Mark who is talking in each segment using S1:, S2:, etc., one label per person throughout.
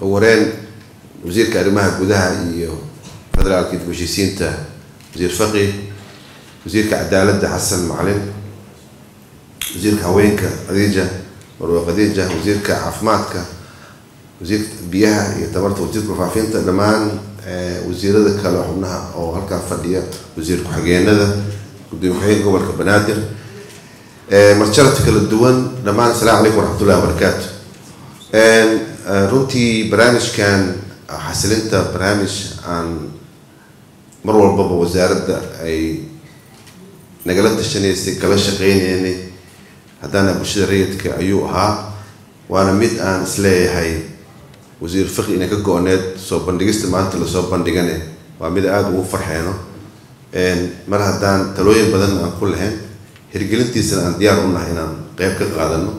S1: ورين وزير كارمها جودها فدرال كده بشيسين تا وزير فقيه وزير كعدالة حسن معلم وزير كهوينك خديجة وروى خديجة وزير كعفماتك وزير بيها يعتبرت وزير كفافين تلمان وزير ذا كلا حمنها أو هالكان فدية وزير كحجينا ذا قديم حين قبل كبنادر مرشلتك للدول لما السلام عليكم ورحمة الله وبركاته. runtii barnaamijkan xasilinta barnaamij aan mar walbaba wasaaradda ay nagala tashanaysay kala shaqeynaynay haddana bulshada rayidka ayuu ahaa waana mid aan isleeyahay wasiir fiqi inay ka go-oneed soo bandhigista maanta lasoo bandhigane waa mid aada ugu farxeeno mar haddaan talooyin badan aan ku lahayn hirgelintiisana aan diyaar u nahay inaan qayb ka qaadano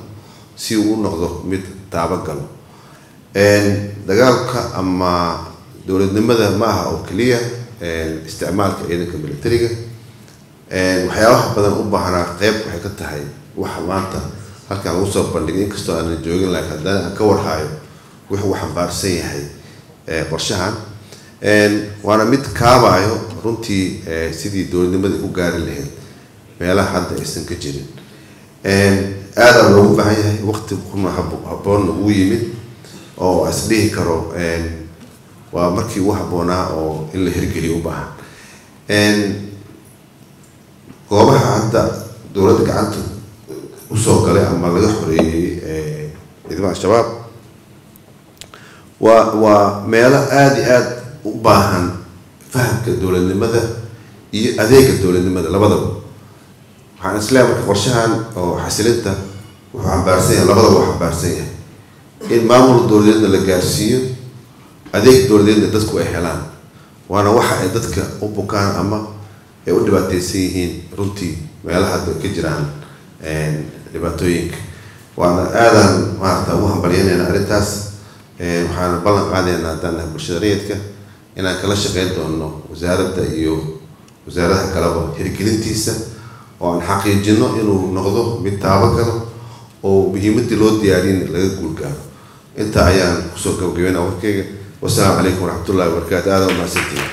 S1: si uu u noqdo mid taabagalo dagaalka ama dowladnimada ma aha oo kaliya isticmaalka ciidanka militariga waxyaabaha badan u baahnaa qayb waxay ka tahay waxa maanta halkan lagu soo bandhigay inkastoo aanan joogin laakiin haddana aan ka warhayo wuxuu xambaarsan yahay qorshahan waana mid kaabayo runtii sidii dowladnimada ku gaari lahayd meelaha hadda aysan ka jirin aad loogu baahan yahay waqti kuna habboon ugu yimid oo asdhihi karo waa markii uu habboonaa oo in la hirgeliyo u baahan goobaha hadda dowladda gacanta u soo galay ama laga xoreeyay ciidamada shabaab waa meelo aad iyo aad u baahan fahamka dowladnimada iyo adeega dowladnimada labadaba waxaan islaam marka qorshahan oo xasilinta wuxuu xambaarsan yahay labadaba waa xambaarsan yahay in maamul dowladeedna la gaarsiiyo adeeg dowladeedna dadku ay helaan waana waxa ay dadka u bukaan ama ay u dhibaataysan yihiin runtii meelaha hadda ka jiraan dhibaatooyinka waana aadan maarata ugu hambalyanayna arrintaas waxaana ballan qaadaynaa haddaan nahay bulshada rayidka inaan kala shaqeyn doono wasaaradda iyo wasaaradaha kaleba hirgelintiisa oo aan xaqiijino inuu noqdo mid taabagalo oo muhiimadii loo diyaarin laga guulgaaro inta ayaan kusoo gabagabeynaa warkayga wasalaamu calaykum waraxmatullahi wabarakaatu aada u mahadsantihiin